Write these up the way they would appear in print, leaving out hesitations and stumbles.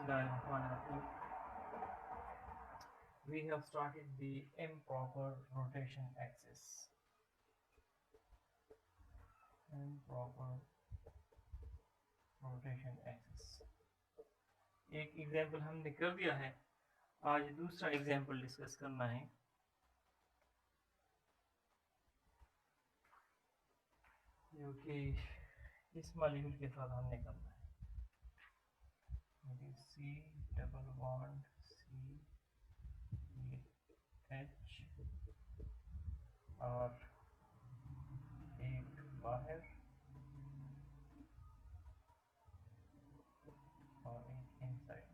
Bismillahirrahmanirrahim. We have started the improper rotation axis. Improper rotation axis. एक example हमने कर दिया है, आज दूसरा एग्जाम्पल डिस्कस करना है। जो कि इस मॉलिक्यूल के साथ हमने करना है। C double bond C H और एक बाहर और एक इनसाइड।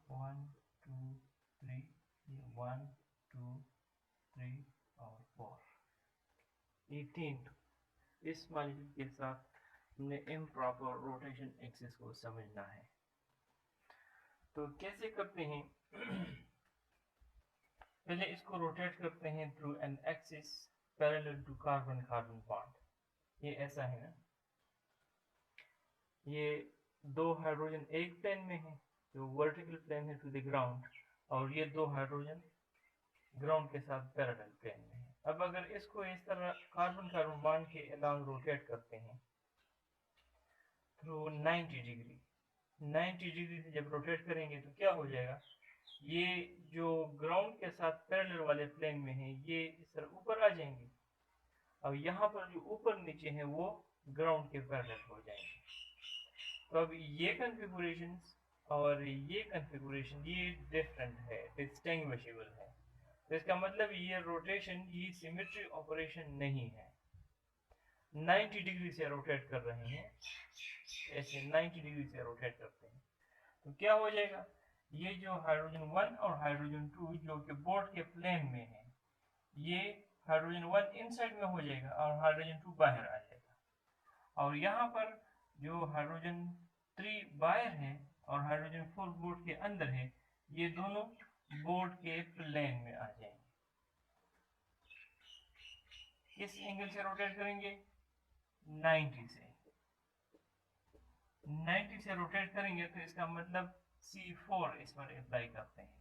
1 2 3 1 2 3 और 4 18। इस मॉलिक्यूल के साथ हमने इम्प्रॉपर रोटेशन एक्सिस को समझना है। तो कैसे करते हैं? पहले इसको रोटेट करते हैं through an axis parallel to carbon carbon bond. ये ऐसा है ना, ये दो हाइड्रोजन एक प्लेन में है जो वर्टिकल प्लेन है टू द ग्राउंड, और ये दो हाइड्रोजन ग्राउंड के साथ पैरेलल प्लेन में है। अब अगर इसको इस तरह कार्बन कार्बन बॉन्ड के अलाउंग रोटेट करते हैं थ्रू 90 डिग्री, 90 डिग्री से जब रोटेट करेंगे तो क्या हो जाएगा? ये जो ग्राउंड के साथ पैरेलल वाले प्लेन में है ये इस तरह ऊपर आ जाएंगे, और यहाँ पर जो ऊपर नीचे है वो ग्राउंड के पैरेलल हो जाएंगे। तो अब ये कॉन्फ़िगरेशन और ये कॉन्फ़िगरेशन ये डिफरेंट है, डिस्टिंग्विशेबल है। तो इसका मतलब ये रोटेशन ये सिमेट्री ऑपरेशन नहीं है। 90 डिग्री से रोटेट कर रहे हैं, ऐसे 90 डिग्री से रोटेट करते हैं तो क्या हो जाएगा? ये जो हाइड्रोजन 1 और हाइड्रोजन 2 जो कि बोर्ड के प्लेन में है, ये हाइड्रोजन 1 इनसाइड में हो जाएगा और हाइड्रोजन 2 बाहर आ जाएगा। और यहाँ पर जो हाइड्रोजन 3 बाहर है और हाइड्रोजन 4 बोर्ड के अंदर है, ये दोनों बोर्ड के प्लेन में आ जाएंगे। किस एंगल से रोटेट करेंगे? 90 से। 90 से रोटेट करेंगे तो इसका मतलब C4 इस पर अप्लाई करते हैं।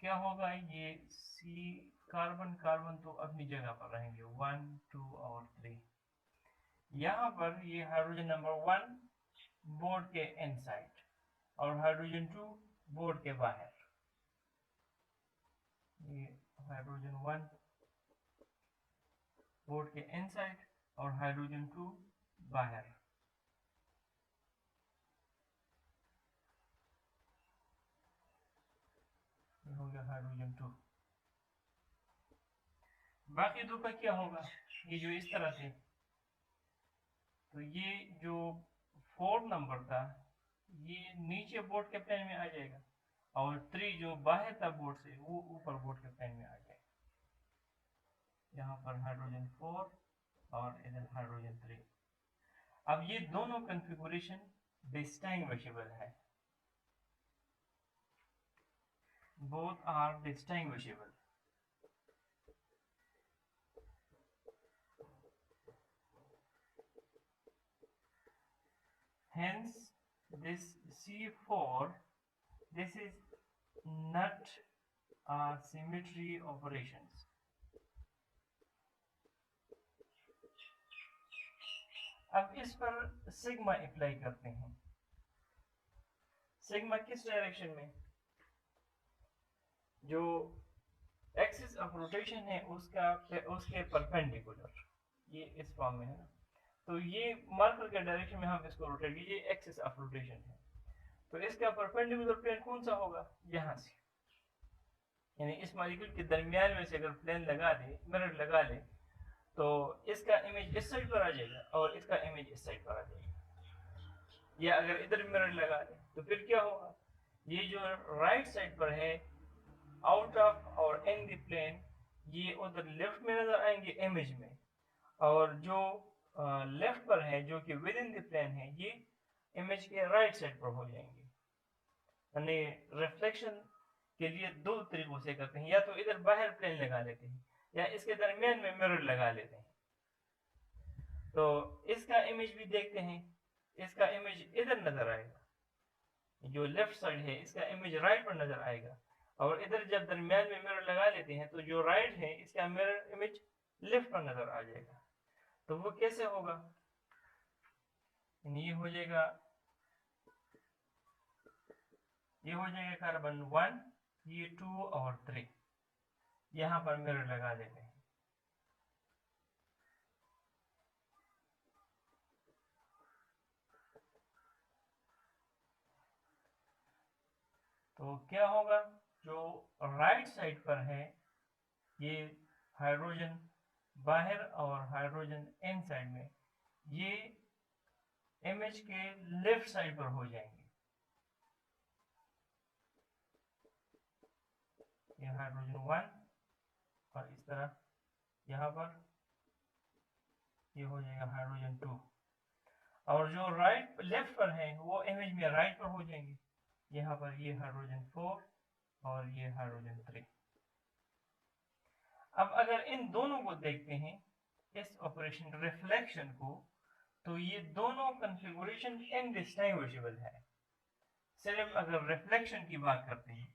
क्या होगा? ये C कार्बन कार्बन तो अपनी जगह पर रहेंगे 1 2 और 3। यहाँ पर ये हाइड्रोजन नंबर 1 बोर्ड के इनसाइड और हाइड्रोजन 2 बोर्ड के बाहर। ये हाइड्रोजन 1 बोर्ड के इनसाइड और हाइड्रोजन 2 बाहर। हो गया हाइड्रोजन 2। बाकी दो का क्या होगा? ये जो इस तरह से, तो ये जो 4 नंबर था ये नीचे बोर्ड के प्लेन में आ जाएगा, और 3 जो बाहर था बोर्ड से वो ऊपर बोर्ड के प्लेन में आ जाएगा। यहाँ पर हाइड्रोजन 4 और इधर हाइड्रोजन 3। अब ये दोनों कॉन्फ़िगरेशन डिस्टिंग्विशेबल है, both are distinguishable. Hence this C4, this is not symmetry operations. अब इस पर सिग्मा अप्लाई करते हैं। सिग्मा किस डायरेक्शन में? जो एक्सिस ऑफ रोटेशन है उसके परपेंडिकुलर, ये इस फॉर्म में है ना, तो ये मार्कर के डायरेक्शन में हम इसको रोटेट कीजिए, एक्सिस ऑफ रोटेशन है। तो इसका परपेंडिकुलर प्लेन कौन सा होगा? यहाँ से, यानी इस मॉलिक्यूल के दरमियान में से अगर प्लेन लगा दे, मिरर लगा ले, तो इसका इमेज इस साइड पर आ जाएगा और इसका इमेज इस साइड पर आ जाएगा। या अगर इधर मिरर लगा दे तो फिर क्या होगा? ये जो राइट साइड पर है आउट ऑफ और इन द प्लेन, ये उधर लेफ्ट में नजर आएंगे इमेज में, और जो लेफ्ट पर है जो कि विद इन द प्लेन है ये इमेज के राइट साइड पर हो जाएंगे। यानी रिफ्लेक्शन के लिए दो तरीकों से करते हैं, या तो इधर बाहर प्लेन लगा लेते हैं या इसके दरमियान में मिरर लगा लेते हैं। तो इसका इमेज भी देखते हैं। इसका इमेज इधर नजर आएगा, जो लेफ्ट साइड है इसका इमेज राइट पर नजर आएगा, और इधर जब दरमियान में मिरर लगा लेते हैं तो जो राइट है इसका मिरर इमेज लेफ्ट पर नजर आ जाएगा। तो वो कैसे होगा? ये हो जाएगा कार्बन 1, ये 2 और 3। यहां पर मिरर लगा देते हैं। तो क्या होगा, जो राइट साइड पर है ये हाइड्रोजन बाहर और हाइड्रोजन इन साइड में, ये इमेज के लेफ्ट साइड पर हो जाएंगे। ये हाइड्रोजन 1 और इस तरह यहाँ पर ये हो जाएगा हाइड्रोजन 2, और जो लेफ्ट पर है वो इमेज में राइट पर हो जाएंगे। यहाँ पर ये हाइड्रोजन 4 और ये हाइड्रोजन 3। अब अगर इन दोनों को देखते हैं, इस ऑपरेशन रिफ्लेक्शन को, तो ये दोनों कॉन्फ़िगरेशन इंडिस्टिंग्विशेबल है। सिर्फ अगर रिफ्लेक्शन की बात करते हैं,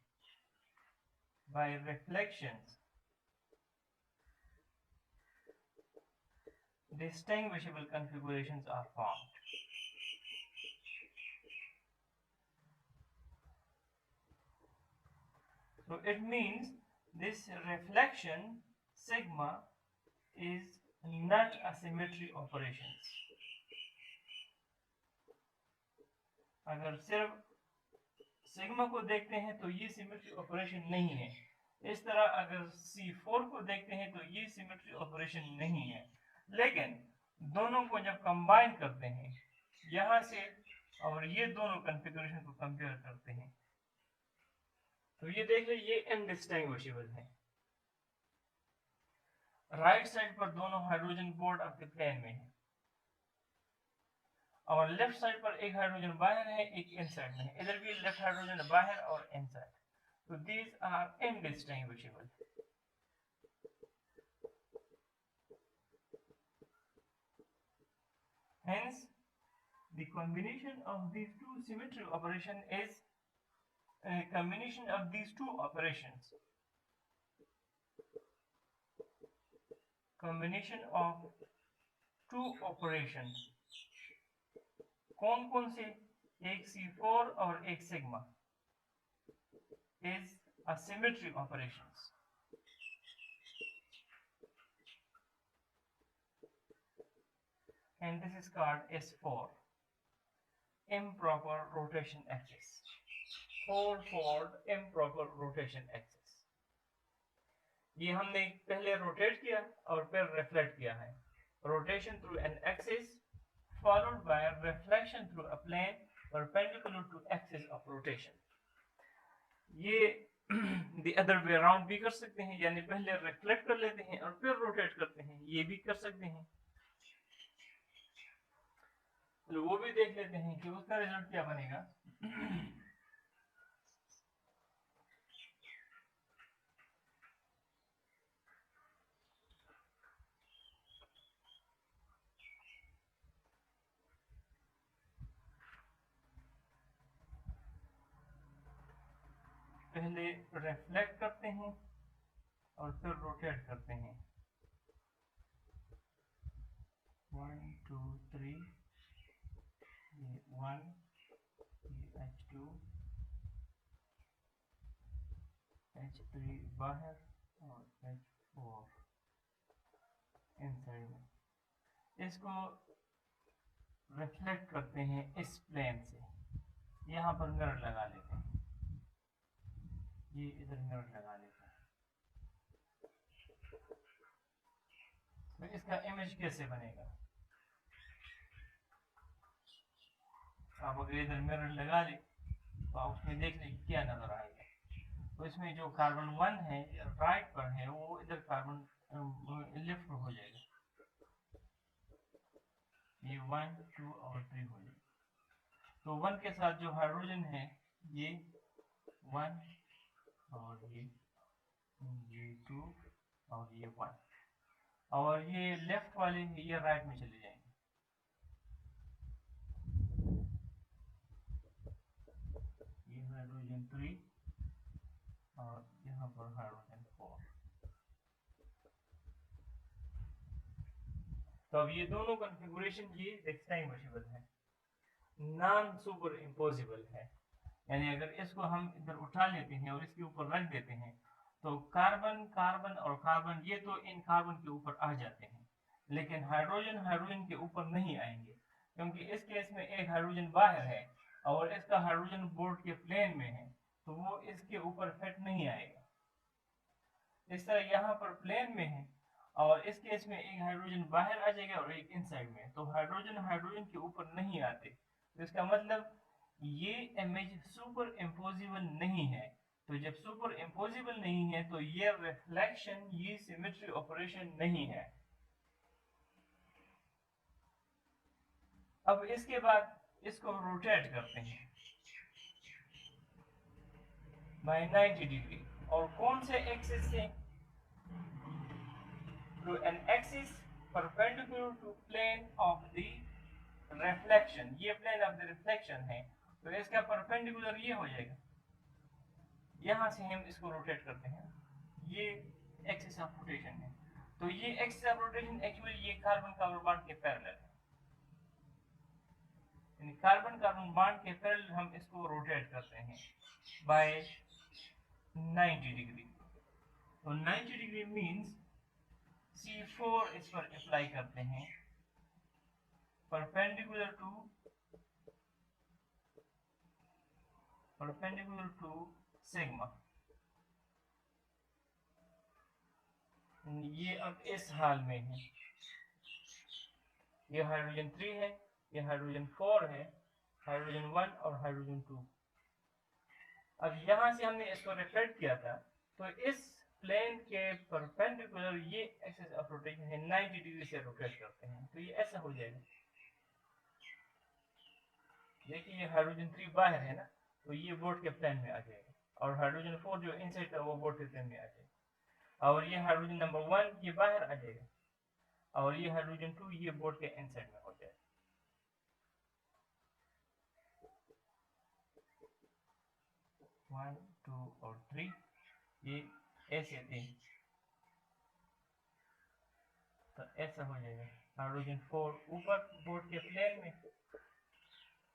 by reflections distinguishable configurations are formed. So it means this reflection sigma is not a symmetry operations. अगर सिर्फ सिग्मा को देखते हैं तो ये सिमेट्री ऑपरेशन नहीं है। इस तरह अगर C4 को देखते हैं तो ये सिमेट्री ऑपरेशन नहीं है। लेकिन दोनों को जब कंबाइन करते हैं यहां से, और ये दोनों कॉन्फ़िगरेशन को कंपेयर करते हैं, तो ये देख लो ये इनडिस्टिंग्विशेबल है। राइट साइड पर दोनों हाइड्रोजन बोर्ड आपके प्लेन में है, और लेफ्ट साइड पर एक हाइड्रोजन बाहर है, एक इनसाइड में है। इधर भी लेफ्ट हाइड्रोजन बाहर और इनसाइड। तो these are indistinguishable. Hence, the combination of these two symmetry operation is a combination of these two operations. Combination of two operations. कौन कौन से? एक C4 और एक sigma is a symmetry operations. And this is called S4, improper rotation axis. 4-fold improper rotation axis. ये हमने पहले rotate किया और फिर रिफ्लेक्ट किया है। Rotation through an axis followed by reflection through a plane perpendicular to axis of rotation. ये the other way around भी कर सकते हैं, यानी पहले रिफ्लेक्ट कर लेते हैं और फिर रोटेट करते हैं, ये भी कर सकते हैं। तो वो भी देख लेते हैं कि उसका रिजल्ट क्या बनेगा। पहले रिफ्लेक्ट करते हैं और फिर रोटेट करते हैं। 1 2 3, ये 1, ये H2, H3 बाहर और H4 इनसाइड में। इसको रिफ्लेक्ट करते हैं इस प्लेन से, यहाँ पर मिरर लगा लेते हैं, ये इधर मिरर लगा लेते हैं। तो इसका इमेज कैसे बनेगा? आप अगर इधर मिरर लगा ले तो आप उसमें देख लें क्या नजर आएगा। तो इसमें जो कार्बन 1 है राइट पर है, वो इधर कार्बन लेफ्ट पर हो जाएगा। ये 1 2 और 3 हो जाएगा। तो 1 के साथ जो हाइड्रोजन है ये 1 और ये 2 और ये 1, और ये लेफ्ट वाले ये राइट में चले जाएंगे। हाइड्रोजन 3 और यहाँ पर हाइड्रोजन 4। तो अब ये दोनों कॉन्फ़िगरेशन ये डिस्टिंग्विशेबल है, नॉन सुपर इम्पोजिबल है। यानी अगर इसको हम इधर उठा लेते हैं और इसके ऊपर रख देते हैं तो कार्बन कार्बन और कार्बन ये तो इन कार्बन के ऊपर आ जाते हैं, लेकिन हाइड्रोजन हाइड्रोजन के ऊपर नहीं आएंगे, क्योंकि इस केस में एक हाइड्रोजन बाहर है और इसका हाइड्रोजन बोर्ड के प्लेन में है, तो वो इसके ऊपर फिट नहीं आएगा। इस तरह यहाँ पर प्लेन में है और इस केस में एक हाइड्रोजन बाहर आ जाएगा और एक इनसाइड में, तो हाइड्रोजन हाइड्रोजन के ऊपर नहीं आते। तो इसका मतलब ये इमेज सुपर इम्पोजिबल नहीं है। तो जब सुपर इम्पोजिबल नहीं है तो ये रिफ्लेक्शन, ये सिमेट्री ऑपरेशन नहीं है। अब इसके बाद इसको रोटेट करते हैं बाय 90 डिग्री, और कौन से एक्सिस से? Through an axis perpendicular to plane of the reflection. ये प्लेन ऑफ द रिफ्लेक्शन है, तो इसका परपेंडिकुलर ये हो जाएगा। यहां से हम इसको रोटेट करते हैं, ये एक्सिस ऑफ रोटेशन है। तो ये एक्सिस ऑफ रोटेशन एक्चुअली ये कार्बन कार्बन बॉन्ड के पैरेलल है, यानी कार्बन कार्बन बॉन्ड के पैरेलल हम इसको रोटेट करते हैं बाय 90 डिग्री। तो 90 डिग्री मींस C4 इस पर अप्लाई करते हैं परपेंडिकुलर टू सिग्मा। ये अब इस हाल में है, ये हाइड्रोजन 3 है, ये हाइड्रोजन 4 है, हाइड्रोजन 1 और हाइड्रोजन 2। अब यहां से हमने इसको रिफ्लेक्ट किया था, तो इस प्लेन के परपेंडिकुलर ये एक्सिस ऑफ रोटेशन है, 90 डिग्री से रोटेट करते हैं, तो ये ऐसा हो जाएगा। देखिए ये हाइड्रोजन 3 बाहर है ना, तो ये बोर्ड के प्लेन में आ जाएगा, और हाइड्रोजन 4 जो इनसाइड था वो बोर्ड के प्लेन में आ जाएगा, और ये हाइड्रोजन नंबर 1 ये बाहर आ जाएगा, और ये हाइड्रोजन 2 ये बोर्ड के इनसाइड में हो जाएगा। 1 2 और 3 ये ऐसे थे, तो ऐसा हो जाएगा। हाइड्रोजन 4 ऊपर बोर्ड के प्लेन में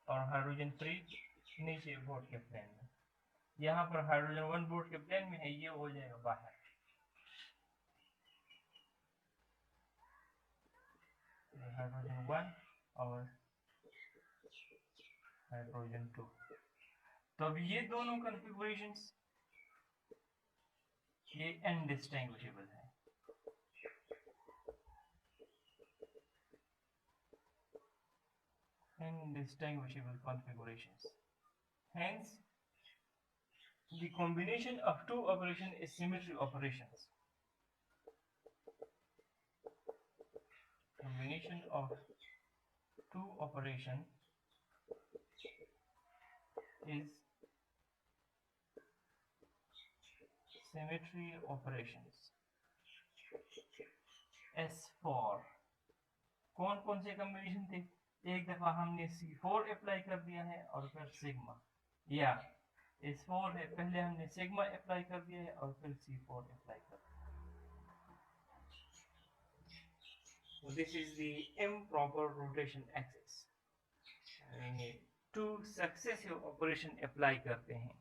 और हाइड्रोजन 3 नीचे बोर्ड के प्लेन में। यहाँ पर हाइड्रोजन 1 बोर्ड के प्लेन में है, ये हो जाएगा बाहर। हाइड्रोजन 1 और हाइड्रोजन 2। तो अब ये दोनों कॉन्फ़िगरेशंस ये इनडिस्टिंग्विशेबल है। Indistinguishable configurations. Hence, the combination of two operations is symmetry operations. Combination of two operations is symmetry operations. S4 कौन कौन से कॉम्बिनेशन थे? एक दफा हमने C4 अप्लाई कर दिया है और फिर सिग्मा, या S4 है, पहले हमने सिग्मा अप्लाई कर दिया है और फिर C4 अप्लाई कर दिया। So this is the improper rotation axis. Two successive operation apply करते हैं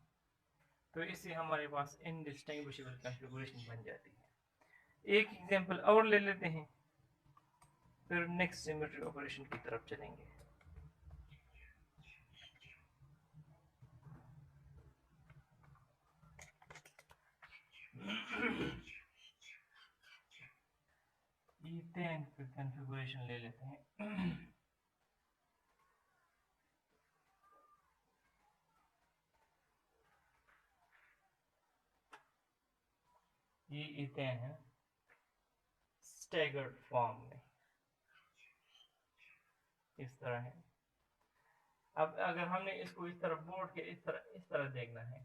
तो इससे हमारे पास इनडिस्टिंग्विशेबल कॉन्फ़िगरेशन बन जाती है। एक एग्जांपल और ले लेते हैं, फिर नेक्स्ट सिमेट्री ऑपरेशन की तरफ चलेंगे। ईथेन की कॉन्फ़िगरेशन ले लेते हैं। ये ईथेन है स्टैगर्ड फॉर्म में, इस तरह है। अब अगर हमने इसको इस तरह बोर्ड के इस तरह देखना है,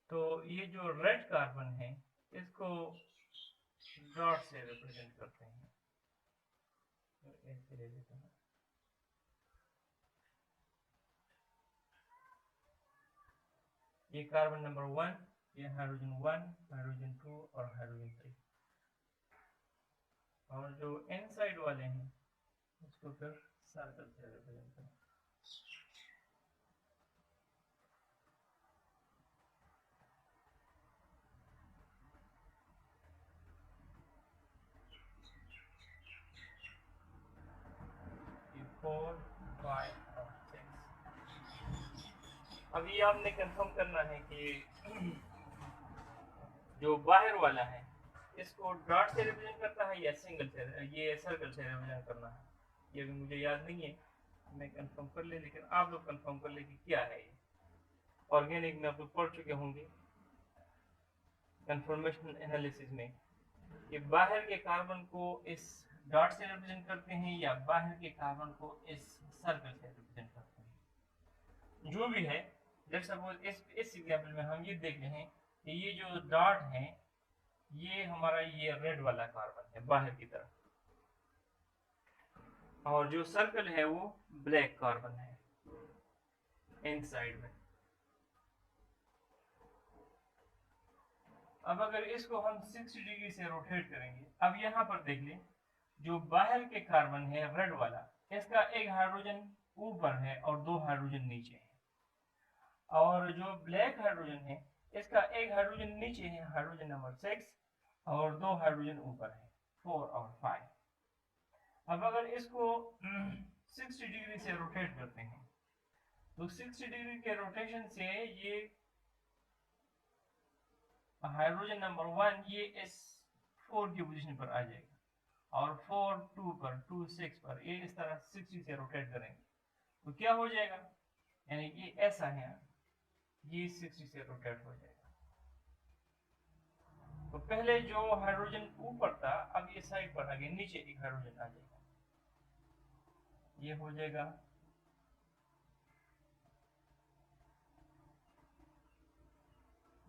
तो ये जो रेड कार्बन है इसको डॉट से रिप्रेजेंट करते हैं, तो ऐसे ले लेते हैं। ये कार्बन नंबर 1, ये हाइड्रोजन 1, हाइड्रोजन 2 और हाइड्रोजन 3। और जो एन साइड वाले हैं उसको फिर सर्कल से रिप्रेजेंट करें। ये 4, 5 और 6। अब ये आपने कंफर्म करना है कि जो बाहर वाला है इसको डॉट से रिप्रेजेंट करता है या सिंगल से, ये सर्कल से रिप्रेजेंट करना है। ये भी मुझे याद नहीं है, मैं कंफर्म कर ले, लेकिन आप लोग कंफर्म कर ले कि क्या है ये। ऑर्गेनिक में आप लोग पढ़ चुके होंगे कंफर्मेशन एनालिसिस में, कि बाहर के कार्बन को इस डॉट से रिप्रेजेंट करते हैं या बाहर के कार्बन को इस सर्कल से रिप्रेजेंट करते हैं। जो भी है, लेट्स सपोज इस एग्जांपल में हम ये देख रहे हैं कि ये जो डॉट है ये हमारा ये रेड वाला कार्बन है बाहर की तरफ, और जो सर्कल है वो ब्लैक कार्बन है इनसाइड में। अब अगर इसको हम 60 डिग्री से रोटेट करेंगे, अब यहाँ पर देख लें जो बाहर के कार्बन है रेड वाला, इसका एक हाइड्रोजन ऊपर है और 2 हाइड्रोजन नीचे है, और जो ब्लैक हाइड्रोजन है इसका एक हाइड्रोजन नीचे है, हाइड्रोजन नंबर 6, और 2 हाइड्रोजन ऊपर है, 4 और 5। अब अगर इसको 60 डिग्री से रोटेट करते हैं तो 60 डिग्री के रोटेशन से ये हाइड्रोजन नंबर 1 ये इस 4 की पोजीशन पर आ जाएगा, और 4 2 पर, 2 6 पर, ये इस तरह 60 से रोटेट करेंगे तो क्या हो जाएगा, यानी कि ऐसा है, ये 60 से रोटेट हो जाएगा। तो पहले जो हाइड्रोजन ऊपर था अब ये साइड पर आ गया, नीचे एक हाइड्रोजन आ जाएगा, ये हो जाएगा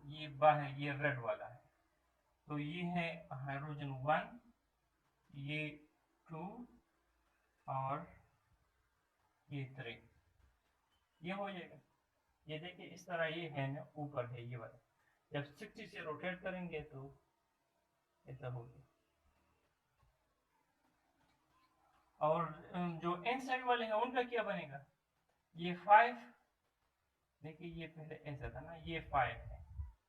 ये बाहर, ये रेड वाला है, तो ये है हाइड्रोजन 1, ये 2 और ये 3, ये हो जाएगा। ये देखिए इस तरह ये है ना, ऊपर है ये वाला, जब 60 से रोटेट करेंगे तो ऐसा होगा। और जो एन साइड वाले हैं उनका क्या बनेगा, ये 5, देखिए ये पहले ऐसा था ना, ये 5 है,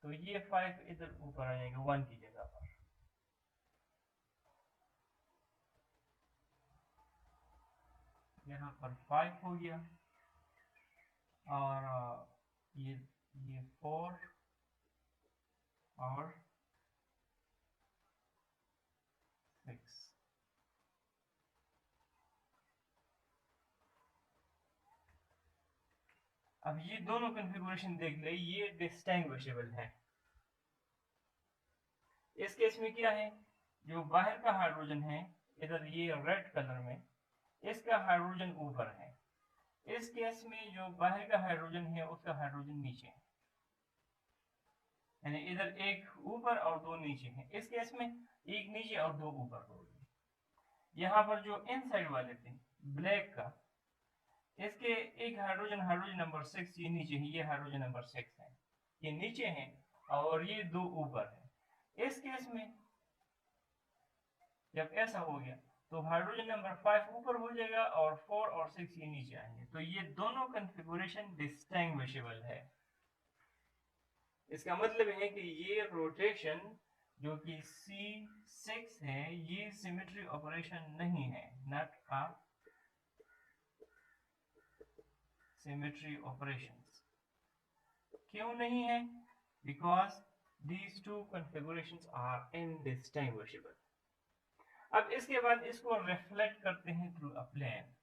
तो ये 5 इधर ऊपर आ जाएगा 1 की जगह पर, यहाँ पर 5 हो गया, और ये 4 और 6। अब ये दोनों कॉन्फ़िगरेशन देख ले, ये डिस्टिंग्विशेबल है। इस केस में क्या है, जो बाहर का हाइड्रोजन है इधर ये रेड कलर में, इसका हाइड्रोजन ऊपर है। इस केस में जो बाहर का हाइड्रोजन है उसका हाइड्रोजन नीचे है, यानी इधर एक ऊपर और 2 नीचे हैं। इस केस में एक नीचे और 2 ऊपर होंगे। यहाँ पर जो इनसाइड वाले थे ब्लैक का, इसके एक हाइड्रोजन, हाइड्रोजन नंबर 6 ये नीचे है, ये हाइड्रोजन नंबर 6 है, ये नीचे है, और ये 2 ऊपर है। इस केस में जब ऐसा हो गया तो हाइड्रोजन नंबर 5 ऊपर हो जाएगा और 4 और 6 ये नीचे आएंगे, तो ये दोनों कॉन्फ़िगरेशन डिस्टिंग्विशेबल है। इसका मतलब है कि ये रोटेशन जो कि C6 है ये सिमेट्री ऑपरेशन नहीं है, नॉट अ सिमेट्री ऑपरेशंस। क्यों नहीं है, because these two configurations are indistinguishable। अब इसके बाद इसको रिफ्लेक्ट करते हैं थ्रू अ प्लेन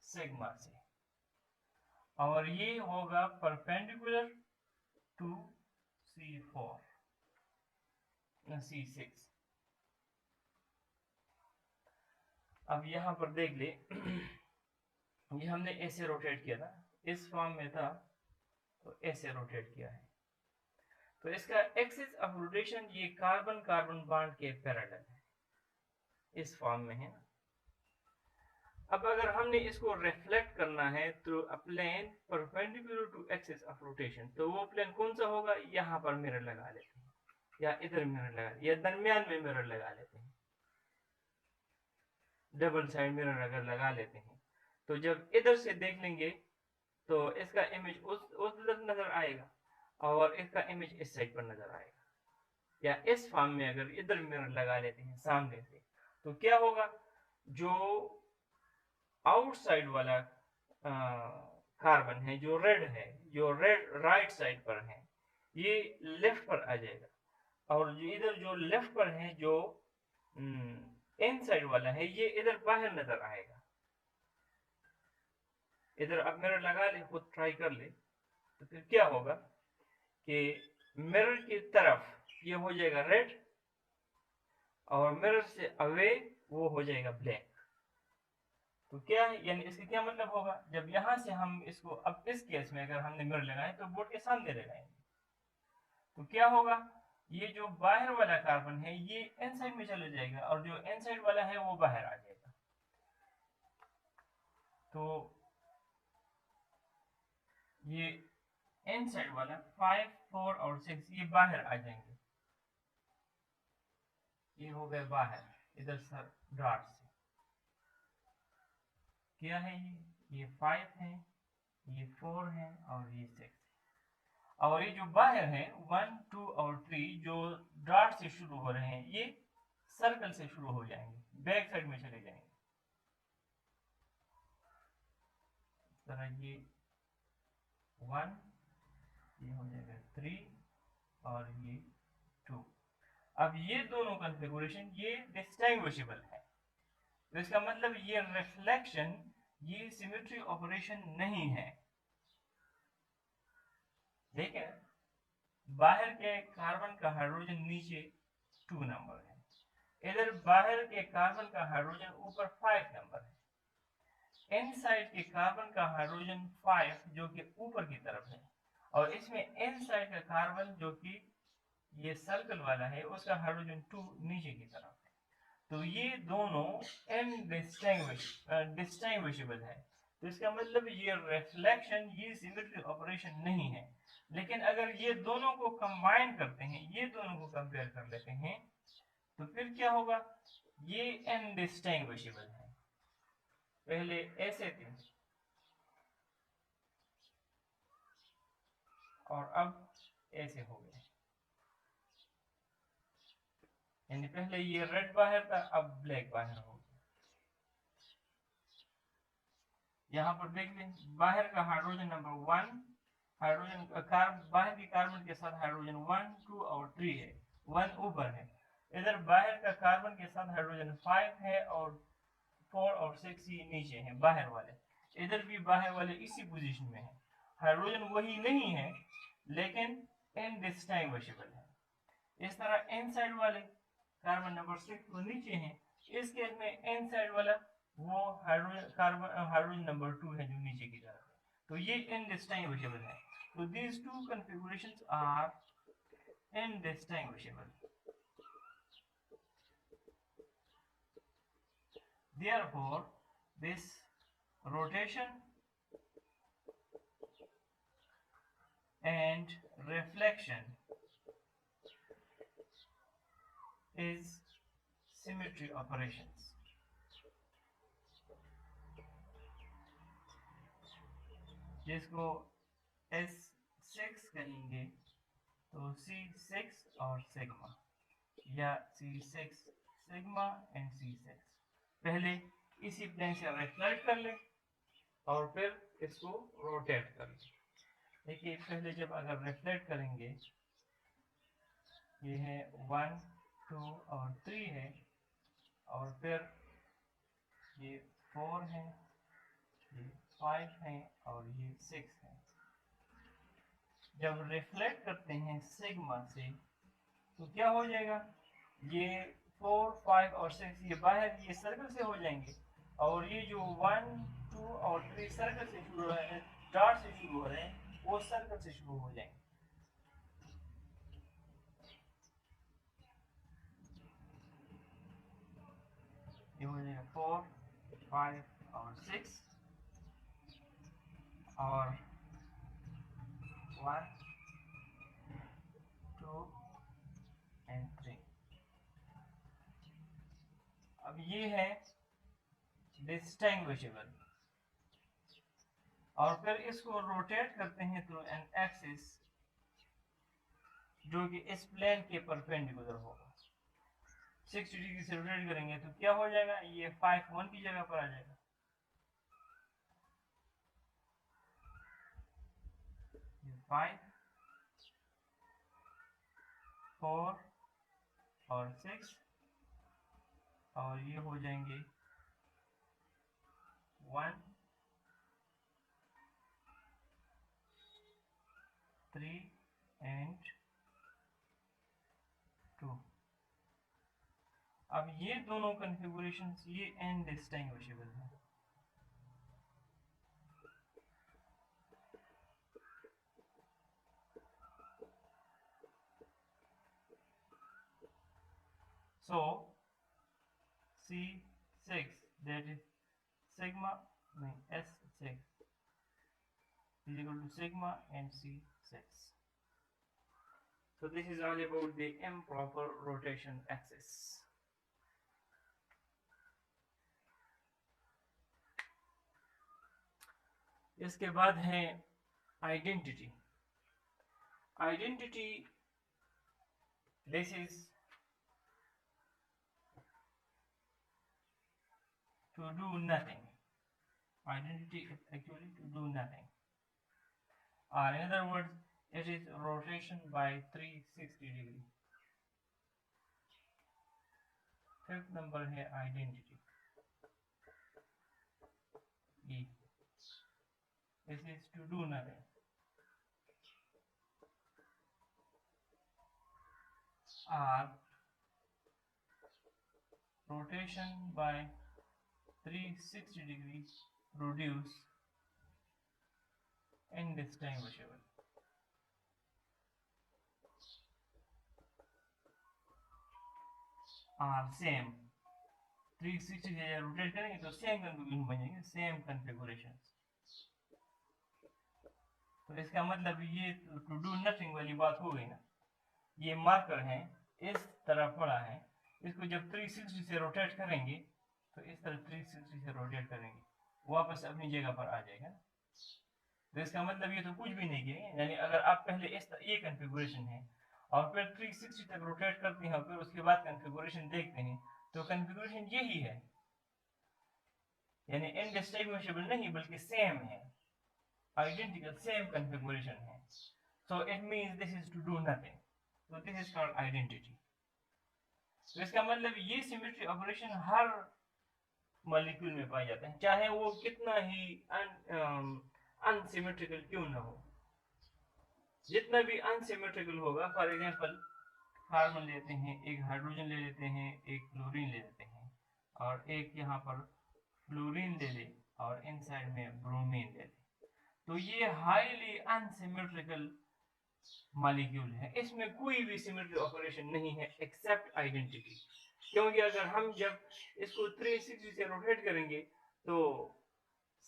सिग्मा से, और ये होगा परपेंडिकुलर टू C4 C6। अब यहां पर देख ले ये हमने ऐसे रोटेट किया था, इस फॉर्म में था तो ऐसे रोटेट किया है, तो इसका एक्सिस ऑफ रोटेशन ये कार्बन कार्बन बॉन्ड के पैरेलल है, इस फॉर्म में है ना। अब अगर हमने इसको रिफ्लेक्ट करना है through a plane perpendicular to axis of rotation, तो वो प्लेन कौन सा होगा? यहाँ पर मिरर लगा लेते हैं, या इधर मिरर लगा, या दरमियान में मिरर लगा लेते हैं, डबल साइड मिरर अगर लगा लेते हैं, तो जब इधर से देख लेंगे तो इसका इमेज उस तरफ नजर आएगा और इसका इमेज इस साइड पर नजर आएगा। या इस फॉर्म में अगर इधर मिरर लगा लेते हैं सामने से, तो क्या होगा? जो आउटसाइड वाला कार्बन है, जो रेड है, जो रेड राइट साइड पर है, ये लेफ्ट पर आ जाएगा, और जो इधर जो लेफ्ट पर है, जो इन साइड वाला है, ये इधर बाहर नजर आएगा। इधर अब मिरर लगा ले, खुद ट्राई कर ले, तो फिर क्या होगा कि मिरर की तरफ ये हो जाएगा रेड, और मिरर से अवे वो हो जाएगा ब्लैक। तो क्या है, यानी इसका क्या मतलब होगा? जब यहां से हम इसको, अब इस केस में अगर हमने मिरर लगाए तो बोर्ड के सामने लगाएंगे, तो क्या होगा? ये जो बाहर वाला कार्बन है ये इन साइड में चले जाएगा, और जो इन साइड वाला है वो बाहर आ जाएगा। तो ये इन साइड वाला 5, 4 और 6 ये बाहर आ जाएंगे, ये हो गए बाहर इधर सर डॉट से। क्या है ये 5 है, ये 4 है और ये 6, और ये जो बाहर है 1, 2 और 3 जो डॉट से शुरू हो रहे हैं, ये सर्कल से शुरू हो जाएंगे, बैक साइड में चले जाएंगे। इस तरह ये 1, ये हो जाएगा 3 और ये 2। अब ये दोनों कॉन्फ़िगरेशन ये डिस्टिंग्विशेबल है, तो इसका मतलब ये रिफ्लेक्शन, ये सिमेट्री ऑपरेशन नहीं है। ठीक है, बाहर के कार्बन का हाइड्रोजन नीचे 2 नंबर है, इधर बाहर के कार्बन का हाइड्रोजन ऊपर 5 नंबर है, इनसाइड के कार्बन का हाइड्रोजन 5 जो कि ऊपर की तरफ है, और इसमें इनसाइड का कार्बन जो कि ये सर्कल वाला है उसका हाइड्रोजन 2 नीचे की तरफ है। तो ये दोनों डिस्टिंग्विशेबल है, तो इसका मतलब ये रिफ्लेक्शन, ये सिमेट्री ऑपरेशन नहीं है। लेकिन अगर ये दोनों को कंबाइन करते हैं, ये दोनों को कंपेयर कर लेते हैं, तो फिर क्या होगा? ये इनडिस्टिंग्विशेबल है, पहले ऐसे थे और अब ऐसे हो गए, यानी पहले ये रेड बाहर था, अब ब्लैक बाहर हो गया। यहाँ पर देख लें, बाहर का हाइड्रोजन नंबर 1, हाइड्रोजन बाहर की कार्बन के साथ हाइड्रोजन 1, 2 और 3 है, 1 ऊपर है। इधर बाहर का कार्बन के साथ हाइड्रोजन 5 है और 4 और 6 ये नीचे हैं, बाहर वाले। इधर भी बाहर वाले इसी पोजीशन में है, हाइड्रोजन वही नहीं है लेकिन इनडिस्टिंग्विशेबल है। इस तरह इनसाइड वाले कार्बन नंबर 6 वो नीचे हैं, इस केस में इनसाइड वाला वो हाइड्रोजन नंबर 2 है जो नीचे की तरफ है, तो ये इनडिस्टिंग्विशेबल है। तो these two configurations are indistinguishable. Therefore, this rotation and reflection is symmetry operations. जिसको S6 कहेंगे, तो C6 और सिग्मा, या C6 सिग्मा एंड C6। पहले इसी प्लेन से रिफ्लेक्ट कर ले और फिर इसको रोटेट कर ले। देखिए पहले जब अगर रिफ्लेक्ट करेंगे, ये है 1, 2 और 3 है, और फिर ये 4 है, ये 5 है और ये 6 है। जब रिफ्लेक्ट करते हैं सिग्मा से, तो क्या हो जाएगा? ये 4, 5 और 6 ये बाहर, ये सर्कल से हो जाएंगे, और ये जो 1, 2 और 3 सर्कल से शुरू हो रहे हैं, डॉट से शुरू हो रहे हैं, वो सर्कल से शुरू हो जाएंगे। ये हो जाएगा 4, 5 और और 1 2 and 3। अब ये है डिस्टिंग्विशेबल, और फिर इसको रोटेट करते हैं थ्रू एन एक्सिस जो कि इस प्लेन के परपेंडिकुलर होगा। 60 डिग्री से रोटेट करेंगे तो क्या हो जाएगा, ये 5 1 की जगह पर आ जाएगा। ये 5 4 और 6, और ये हो जाएंगे 1 3 and 2। अब ये दोनों कॉन्फ़िगरेशंस ये इनडिस्टिंग्विशेबल है। So C6 that is sigma S6 is equal to sigma and C6. So this is all about the improper rotation axis. इसके बाद है identity. Identity this is to do nothing. Identity is actually to do nothing, or in other words it is rotation by 360 degree। Fifth number है identity E, this is to do nothing, or rotation by 360 degrees produce indistinguishable। और same 360 से rotate करेंगे तो same configuration बन जाएंगे, same configuration. तो इसका मतलब ये टू डू नथिंग वाली बात हो गई ना। ये मार्कर है इस तरफ पड़ा है, इसको जब 360 से रोटेट करेंगे तो इस तरह 360 से रोटेट करेंगे वापस अपनी जगह पर आ जाएगा। तो इसका मतलब ये तो कुछ भी नहीं किए, यानी अगर आप पहले इस ये कन्फिगरेशन है और फिर 360 तक रोटेट करते हैं और फिर उसके बाद कन्फिगरेशन देखते हैं तो कन्फिगरेशन यही है, यानी इनडिस्टिंग्विशेबल नहीं बल्कि सेम है, आइडेंटिकल सेम कन्फिगरेशन है। So it means this is to do nothing, so this is called identity। तो इसका मतलब ये सिमेट्री ऑपरेशन हर मॉलिक्यूल में पाए जाते हैं, चाहे वो कितना ही अनसिमेट्रिकल क्यों ना हो। जितना भी अनसिमेट्रिकल होगा, फॉर एग्जांपल कार्बन लेते हैं, एक हाइड्रोजन ले लेते हैं, एक क्लोरीन ले लेते हैं, और एक यहाँ पर फ्लोरीन ले ले और इन साइड में ब्रोमीन ले ले, तो ये हाईली अनसिमेट्रिकल मॉलिक्यूल है। इसमें कोई भी सिमेट्री ऑपरेशन नहीं है एक्सेप्ट आइडेंटिटी, क्योंकि अगर हम जब इसको 360 से रोटेट करेंगे तो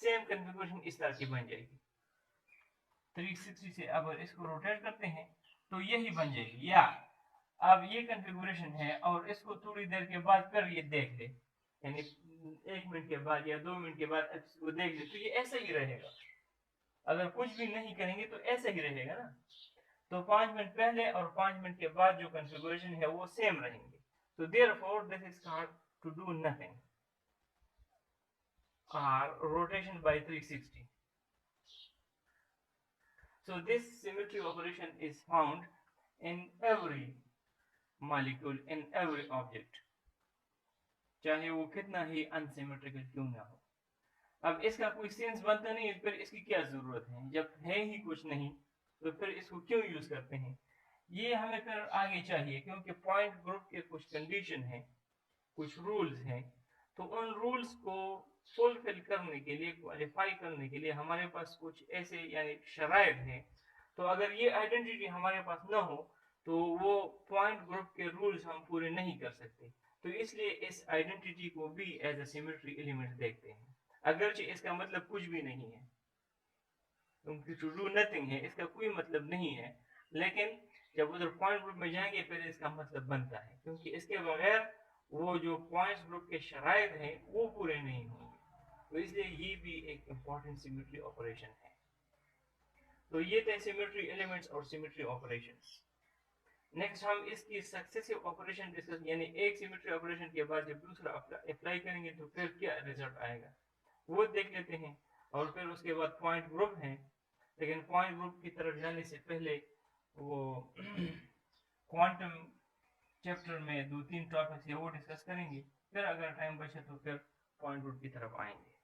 सेम कन्फिगरेशन इस तरह की बन जाएगी। 360 से अगर इसको रोटेट करते हैं तो यही बन जाएगी, या अब ये कन्फिगरेशन है और इसको थोड़ी देर के बाद फिर ये देख ले, यानी 1 मिनट के बाद या 2 मिनट के बाद इसको देख ले तो ये ऐसा ही रहेगा। अगर कुछ भी नहीं करेंगे तो ऐसा ही रहेगा ना। तो 5 मिनट पहले और 5 मिनट के बाद जो कन्फिगरेशन है वो सेम रहेंगे। तो therefore this is called to do nothing or rotation by 360। So this symmetry operation is found in every molecule, in every object, चाहे वो कितना ही अनसिमेट्रिकल क्यों ना हो। अब इसका कोई सेंस बनता नहीं है, फिर इसकी क्या जरूरत है जब है ही कुछ नहीं, तो फिर इसको क्यों यूज करते हैं, ये हमें फिर आगे चाहिए, क्योंकि पॉइंट ग्रुप के कुछ कंडीशन है, कुछ रूल्स हैं, तो उन रूल्स को फुलफिल करने के लिए, क्वालिफाई करने के लिए हमारे पास कुछ ऐसे यानी शराइत हैं। तो अगर ये आइडेंटिटी हमारे पास ना हो तो वो पॉइंट ग्रुप के रूल्स हम पूरे नहीं कर सकते। तो इसलिए इस आइडेंटिटी को भी एज अ सिमेट्री एलिमेंट देखते हैं, अगरचे इसका मतलब कुछ भी नहीं है। क्योंकि टू डू नथिंग है, इसका कोई मतलब नहीं है। लेकिन जब उधर पॉइंट ग्रुप में जाएंगे फिर इसका मतलब बनता है, क्योंकि इसके बगैर वो जो पॉइंट्स ग्रुप के शराइत हैं वो पूरे नहीं होंगे। तो इसलिए ये भी एक इंपॉर्टेंट सिमेट्री ऑपरेशन है। तो ये थे सिमेट्री एलिमेंट्स और सिमेट्री ऑपरेशंस। नेक्स्ट हम इसकी सक्सेसिव ऑपरेशन डिस्कस, यानी एक सिमेट्री ऑपरेशन के बाद जब दूसरा अप्लाई करेंगे तो फिर क्या रिजल्ट आएगा वो देख लेते हैं। और फिर उसके बाद पॉइंट ग्रुप है, लेकिन पॉइंट ग्रुप की तरफ जाने से पहले वो क्वांटम चैप्टर में 2-3 टॉपिक्स है वो डिस्कस करेंगे, फिर अगर टाइम बचे तो फिर पॉइंट ग्रुप की तरफ आएंगे।